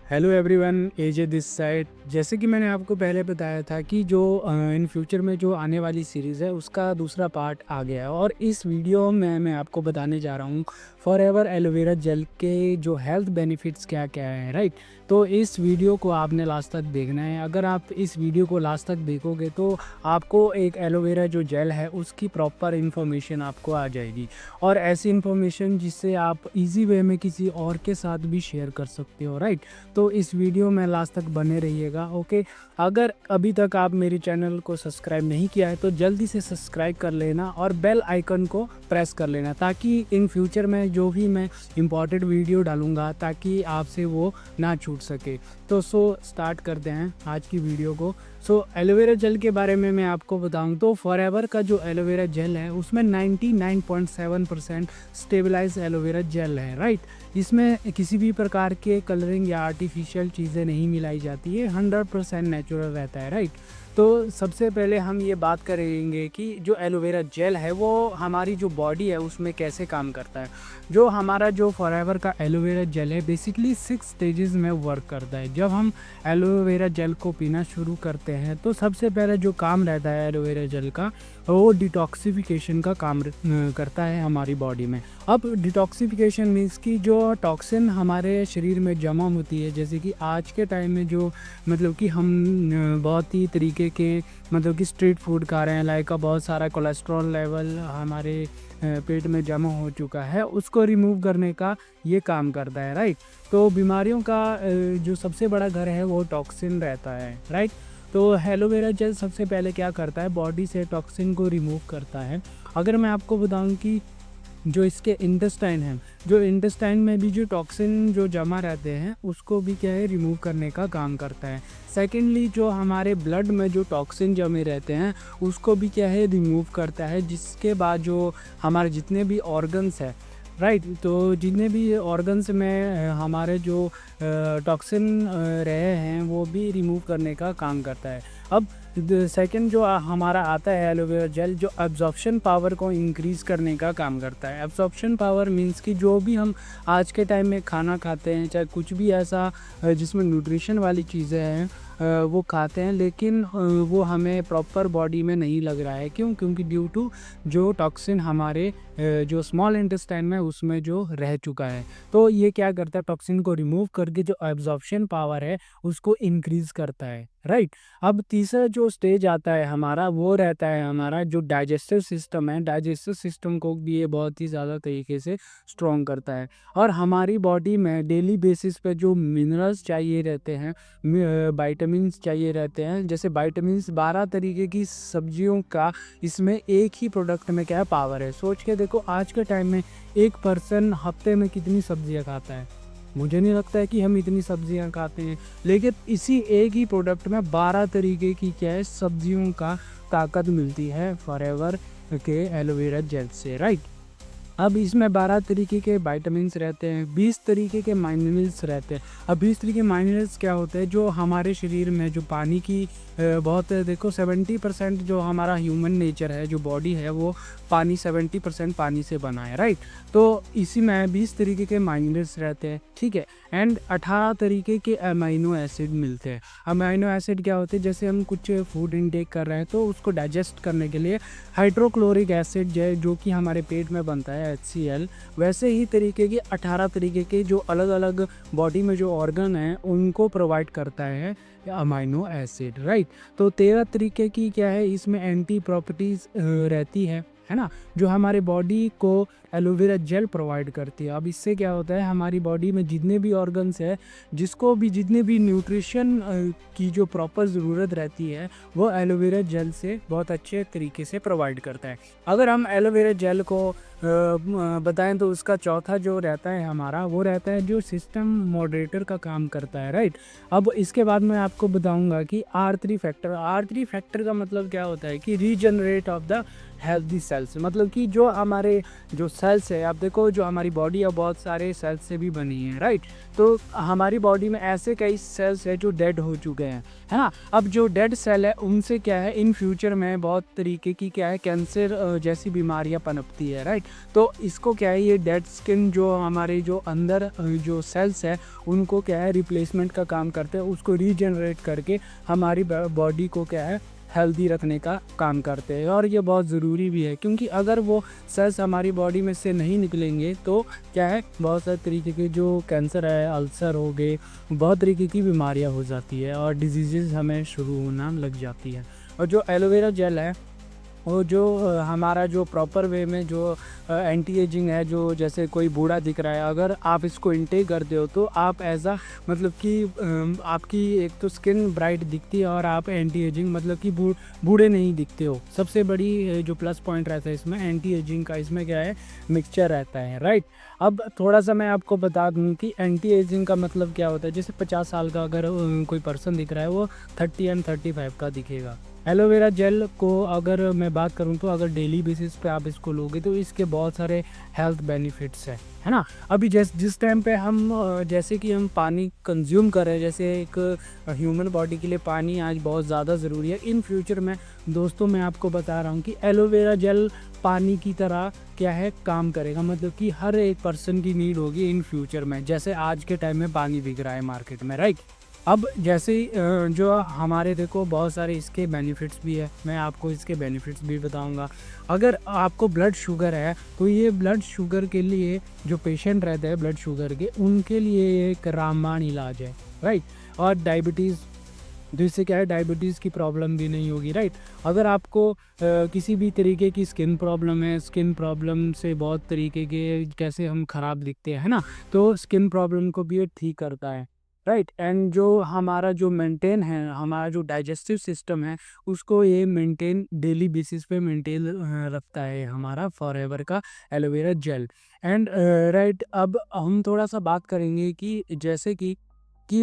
Hello everyone, AJ this side. जैसे कि मैंने आपको पहले बताया था कि जो इन फ्यूचर में जो आने वाली सीरीज़ है उसका दूसरा पार्ट आ गया है और इस वीडियो में मैं आपको बताने जा रहा हूँ फॉरएवर एलोवेरा जेल के जो हेल्थ बेनिफिट्स क्या क्या है, राइट। तो इस वीडियो को आपने लास्ट तक देखना है। अगर आप इस वीडियो को लास्ट तक देखोगे तो आपको एक एलोवेरा जो जेल है उसकी प्रॉपर इन्फॉर्मेशन आपको आ जाएगी और ऐसी इन्फॉर्मेशन जिससे आप इजी वे में किसी और के साथ भी शेयर कर सकते हो, राइट। तो इस वीडियो में लास्ट तक बने रहिएगा, ओके। अगर अभी तक आप मेरे चैनल को सब्सक्राइब नहीं किया है तो जल्दी से सब्सक्राइब कर लेना और बेल आइकन को प्रेस कर लेना ताकि इन फ्यूचर में जो भी मैं इम्पॉर्टेंट वीडियो डालूंगा ताकि आपसे वो ना छूट सके। तो स्टार्ट करते हैं आज की वीडियो को। एलोवेरा जेल के बारे में मैं आपको बताऊं तो फॉरएवर का जो एलोवेरा जेल है उसमें 99.7% स्टेबलाइज एलोवेरा जेल है, राइट। इसमें किसी भी प्रकार के कलरिंग या आर्टिफिशियल चीज़ें नहीं मिलाई जाती है, 100% नेचुरल रहता है, राइट। तो सबसे पहले हम ये बात करेंगे कि जो एलोवेरा जेल है वो हमारी जो बॉडी है उसमें कैसे काम करता है। जो हमारा जो फॉरएवर का एलोवेरा जेल है बेसिकली 6 स्टेजेस में वर्क करता है। जब हम एलोवेरा जेल को पीना शुरू करते हैं तो सबसे पहले जो काम रहता है एलोवेरा जेल का वो डिटॉक्सिफिकेशन का काम करता है हमारी बॉडी में। अब डिटॉक्सिफिकेशन मीन्स कि जो टॉक्सिन हमारे शरीर में जमा होती है, जैसे कि आज के टाइम में जो मतलब कि हम बहुत ही तरीके के मतलब कि स्ट्रीट फूड खा रहे हैं, लाइक बहुत सारा कोलेस्ट्रॉल लेवल हमारे पेट में जमा हो चुका है, उसको रिमूव करने का ये काम करता है, राइट। तो बीमारियों का जो सबसे बड़ा घर है वो टॉक्सिन रहता है, राइट। तो एलोवेरा जेल सबसे पहले क्या करता है, बॉडी से टॉक्सिन को रिमूव करता है। अगर मैं आपको बताऊं कि जो इसके इंटेस्टाइन है, जो इंटेस्टाइन में भी जो टॉक्सिन जो जमा रहते हैं उसको भी क्या है रिमूव करने का काम करता है। सेकेंडली जो हमारे ब्लड में जो टॉक्सिन जमे रहते हैं उसको भी क्या है रिमूव करता है। जिसके बाद जो हमारे जितने भी ऑर्गन्स है, राइट, तो जितने भी ऑर्गन्स में हमारे जो टॉक्सिन रहे हैं वो भी रिमूव करने का काम करता है। अब सेकंड जो हमारा आता है एलोवेरा जेल, जो एब्जॉर्प्शन पावर को इंक्रीज़ करने का काम करता है। एब्जॉर्प्शन पावर मींस कि जो भी हम आज के टाइम में खाना खाते हैं, चाहे कुछ भी ऐसा जिसमें न्यूट्रिशन वाली चीज़ें हैं वो खाते हैं, लेकिन वो हमें प्रॉपर बॉडी में नहीं लग रहा है। क्योंकि ड्यू टू जो टॉक्सिन हमारे जो स्मॉल इंटेस्टाइन में उसमें जो रह चुका है। तो ये क्या करता है, टॉक्सिन को रिमूव करके जो एब्जॉर्प्शन पावर है उसको इंक्रीज़ करता है, राइट। अब तीसरा जो स्टेज आता है हमारा वो रहता है हमारा जो डाइजेस्टिव सिस्टम है। डाइजेस्टिव सिस्टम को भी ये बहुत ही ज़्यादा तरीके से स्ट्रॉन्ग करता है और हमारी बॉडी में डेली बेसिस पे जो मिनरल्स चाहिए रहते हैं, विटामिन्स चाहिए रहते हैं, जैसे विटामिन्स 12 तरीके की सब्जियों का इसमें एक ही प्रोडक्ट में क्या है पावर है। सोच के देखो आज के टाइम में एक पर्सन हफ्ते में कितनी सब्जियां खाता है। मुझे नहीं लगता है कि हम इतनी सब्जियां खाते हैं, लेकिन इसी एक ही प्रोडक्ट में 12 तरीके की क्या है सब्जियों का ताकत मिलती है फॉरएवर के एलोवेरा जेल से, राइट। अब इसमें 12 तरीके के विटामिन्स रहते हैं, 20 तरीके के माइनरल्स रहते हैं। अब 20 तरीके के माइनरल्स क्या होते हैं, जो हमारे शरीर में जो पानी की बहुत देखो 70% जो हमारा ह्यूमन नेचर है, जो बॉडी है वो पानी 70% पानी से बना है, राइट। तो इसी में 20 तरीके के माइनरल्स रहते हैं, ठीक है। एंड 18 तरीके के अमीनो एसिड मिलते हैं। अमीनो एसिड क्या होते हैं, जैसे हम कुछ फूड इनटेक कर रहे हैं तो उसको डाइजेस्ट करने के लिए हाइड्रोक्लोरिक एसिड जो कि हमारे पेट में बनता है HCl, वैसे ही तरीके के 18 तरीके के जो अलग अलग बॉडी में जो ऑर्गन हैं उनको प्रोवाइड करता है अमीनो एसिड, राइट। तो 13 तरीके की क्या है इसमें एंटी प्रॉपर्टीज रहती है ना, जो हमारे बॉडी को एलोवेरा जेल प्रोवाइड करती है। अब इससे क्या होता है, हमारी बॉडी में जितने भी ऑर्गन्स है, जिसको भी जितने भी न्यूट्रिशन की जो प्रॉपर ज़रूरत रहती है वो एलोवेरा जेल से बहुत अच्छे तरीके से प्रोवाइड करता है। अगर हम एलोवेरा जेल को बताएं तो उसका चौथा जो रहता है हमारा वो रहता है जो सिस्टम मॉडरेटर का काम करता है, राइट। अब इसके बाद मैं आपको बताऊंगा कि R3 फैक्टर का मतलब क्या होता है कि regenerate of the healthy cells, मतलब कि जो हमारे जो सेल्स है, आप देखो जो हमारी बॉडी है बहुत सारे सेल्स से भी बनी है, राइट। तो हमारी बॉडी में ऐसे कई सेल्स है जो डेड हो चुके हैं, है ना। अब जो डेड सेल है उनसे क्या है इन फ्यूचर में बहुत तरीके की क्या है कैंसर जैसी बीमारियां पनपती है, राइट। तो इसको क्या है ये डेड स्किन जो हमारे जो अंदर जो सेल्स है उनको क्या है रिप्लेसमेंट का काम करते हैं, उसको रीजनरेट करके हमारी बॉडी को क्या है हेल्दी रखने का काम करते हैं। और ये बहुत ज़रूरी भी है, क्योंकि अगर वो सेल्स हमारी बॉडी में से नहीं निकलेंगे तो क्या है बहुत सारे तरीके के जो कैंसर है, अल्सर हो गए, बहुत तरीके की बीमारियां हो जाती है और डिजीज़ हमें शुरू होना लग जाती है। और जो एलोवेरा जेल है वो जो हमारा जो प्रॉपर वे में जो एंटी एजिंग है, जो जैसे कोई बूढ़ा दिख रहा है अगर आप इसको इंटेक करते हो तो आप ऐसा मतलब कि आपकी एक तो स्किन ब्राइट दिखती है और आप एंटी एजिंग मतलब कि बूढ़े नहीं दिखते हो। सबसे बड़ी जो प्लस पॉइंट रहता है इसमें एंटी एजिंग का, इसमें क्या है मिक्सचर रहता है, राइट। अब थोड़ा सा मैं आपको बता दूं कि एंटी एजिंग का मतलब क्या होता है। जैसे 50 साल का अगर कोई पर्सन दिख रहा है वो 30 एंड 35 का दिखेगा। एलोवेरा जेल को अगर मैं बात करूं तो अगर डेली बेसिस पे आप इसको लोगे तो इसके बहुत सारे हेल्थ बेनिफिट्स हैं, है ना। अभी जिस टाइम पे हम जैसे कि हम पानी कंज्यूम कर रहे हैं, जैसे एक ह्यूमन बॉडी के लिए पानी आज बहुत ज़्यादा ज़रूरी है। इन फ्यूचर में दोस्तों मैं आपको बता रहा हूँ कि एलोवेरा जेल पानी की तरह क्या है काम करेगा, मतलब कि हर एक पर्सन की नीड होगी इन फ्यूचर में, जैसे आज के टाइम में पानी बिक रहा है मार्केट में, राइट। अब जैसे जो हमारे देखो बहुत सारे इसके बेनिफिट्स भी है, मैं आपको इसके बेनिफिट्स भी बताऊंगा। अगर आपको ब्लड शुगर है तो ये ब्लड शुगर के लिए जो पेशेंट रहते हैं ब्लड शुगर के, उनके लिए एक रामबाण इलाज है, राइट। और डायबिटीज़, तो इससे क्या है डायबिटीज़ की प्रॉब्लम भी नहीं होगी, राइट। अगर आपको किसी भी तरीके की स्किन प्रॉब्लम है, स्किन प्रॉब्लम से बहुत तरीके के कैसे हम ख़राब दिखते हैं, है ना, तो स्किन प्रॉब्लम को भी ये ठीक करता है, राइट। एंड जो हमारा जो मेंटेन है, हमारा जो डाइजेस्टिव सिस्टम है उसको ये मेंटेन डेली बेसिस पे मेंटेन रखता है हमारा फॉरएवर का एलोवेरा जेल। एंड राइट, अब हम थोड़ा सा बात करेंगे कि जैसे कि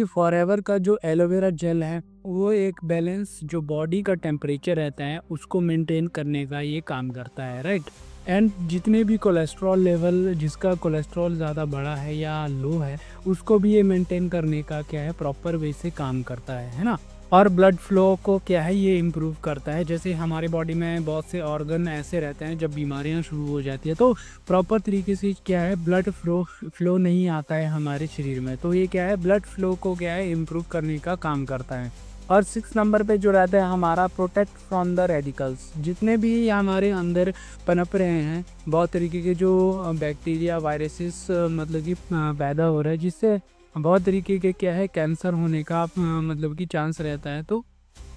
फॉरएवर का जो एलोवेरा जेल है वो एक बैलेंस जो बॉडी का टेम्परेचर रहता है उसको मेंटेन करने का ये काम करता है, राइट। एंड जितने भी कोलेस्ट्रॉल लेवल, जिसका कोलेस्ट्रॉल ज़्यादा बड़ा है या लो है, उसको भी ये मेंटेन करने का क्या है प्रॉपर वे से काम करता है ना। और ब्लड फ्लो को क्या है ये इम्प्रूव करता है। जैसे हमारे बॉडी में बहुत से ऑर्गन ऐसे रहते हैं जब बीमारियां शुरू हो जाती है तो प्रॉपर तरीके से क्या है ब्लड फ्लो नहीं आता है हमारे शरीर में, तो ये क्या है ब्लड फ्लो को क्या है इम्प्रूव करने का काम करता है। और 6 नंबर पे जो रहता है हमारा प्रोटेक्ट फ्रॉम द रेडिकल्स, जितने भी हमारे अंदर पनप रहे हैं बहुत तरीके के जो बैक्टीरिया वायरसेस मतलब कि पैदा हो रहा है, जिससे बहुत तरीके के क्या है कैंसर होने का मतलब कि चांस रहता है, तो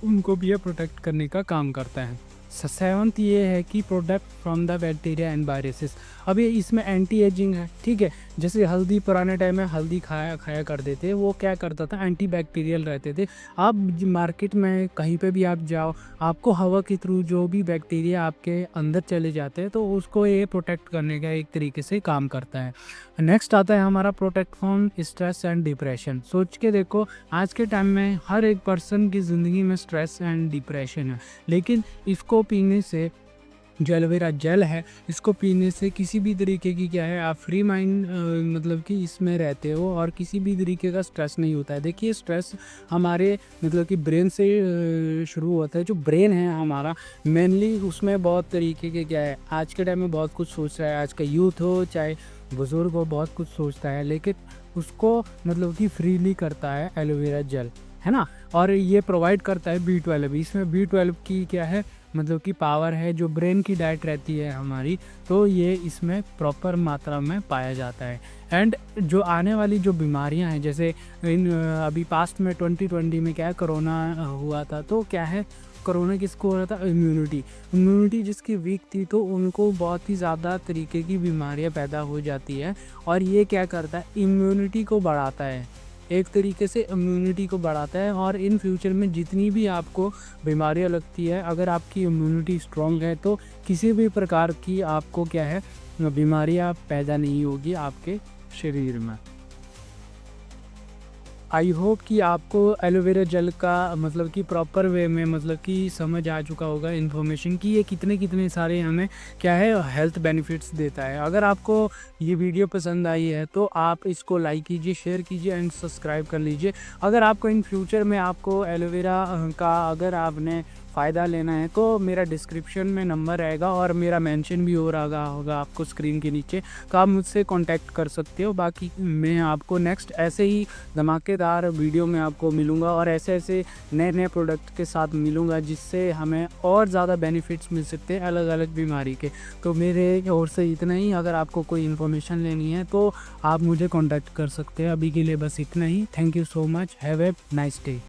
उनको भी ये प्रोटेक्ट करने का काम करता है। 7th ये है कि protect from the bacteria and viruses. अब ये इसमें एंटी एजिंग है, ठीक है। जैसे हल्दी पुराने टाइम में हल्दी खाया करते थे, वो क्या करता था एंटी बैक्टीरियल रहते थे। आप मार्केट में कहीं पे भी आप जाओ, आपको हवा के थ्रू जो भी बैक्टीरिया आपके अंदर चले जाते हैं तो उसको ये प्रोटेक्ट करने का एक तरीके से काम करता है। नेक्स्ट आता है हमारा protect from stress and depression. सोच के देखो आज के टाइम में हर एक पर्सन की ज़िंदगी में स्ट्रेस एंड डिप्रेशन है, लेकिन इसको पीने से जो एलोवेरा जेल है इसको पीने से किसी भी तरीके की क्या है आप फ्री माइंड मतलब कि इसमें रहते हो और किसी भी तरीके का स्ट्रेस नहीं होता है। देखिए स्ट्रेस हमारे मतलब कि ब्रेन से शुरू होता है। जो ब्रेन है हमारा मेनली उसमें बहुत तरीके के क्या है आज के टाइम में बहुत कुछ सोच रहा है, आज का यूथ हो चाहे बुज़ुर्ग हो बहुत कुछ सोचता है, लेकिन उसको मतलब कि फ्रीली करता है एलोवेरा जेल, है ना। और ये प्रोवाइड करता है B12। इसमें B12 की क्या है मतलब कि पावर है, जो ब्रेन की डाइट रहती है हमारी, तो ये इसमें प्रॉपर मात्रा में पाया जाता है। एंड जो आने वाली जो बीमारियां हैं जैसे अभी पास्ट में 2020 में क्या है कोरोना हुआ था, तो क्या है कोरोना किसको हो रहा था इम्यूनिटी जिसकी वीक थी तो उनको बहुत ही ज़्यादा तरीके की बीमारियां पैदा हो जाती है। और ये क्या करता है इम्यूनिटी को बढ़ाता है, एक तरीके से इम्यूनिटी को बढ़ाता है। और इन फ्यूचर में जितनी भी आपको बीमारियां लगती है अगर आपकी इम्यूनिटी स्ट्रॉन्ग है तो किसी भी प्रकार की आपको क्या है बीमारियां पैदा नहीं होगी आपके शरीर में। आई होप कि आपको एलोवेरा जेल का मतलब कि प्रॉपर वे में मतलब कि समझ आ चुका होगा इन्फॉर्मेशन कि ये कितने कितने सारे हमें क्या है हेल्थ बेनिफिट्स देता है। अगर आपको ये वीडियो पसंद आई है तो आप इसको लाइक कीजिए, शेयर कीजिए एंड सब्सक्राइब कर लीजिए। अगर आपको इन फ्यूचर में आपको एलोवेरा का अगर आपने फ़ायदा लेना है तो मेरा डिस्क्रिप्शन में नंबर रहेगा और मेरा मेंशन भी हो रहा होगा आपको स्क्रीन के नीचे, तो आप मुझसे कांटेक्ट कर सकते हो। बाकी मैं आपको नेक्स्ट ऐसे ही धमाकेदार वीडियो में आपको मिलूँगा और ऐसे ऐसे नए नए प्रोडक्ट के साथ मिलूँगा जिससे हमें और ज़्यादा बेनिफिट्स मिल सकते हैं अलग अलग बीमारी के। तो मेरे ओर से इतना ही। अगर आपको कोई इन्फॉर्मेशन लेनी है तो आप मुझे कॉन्टैक्ट कर सकते हैं। अभी के लिए बस इतना ही। Thank you so much. Have a nice day.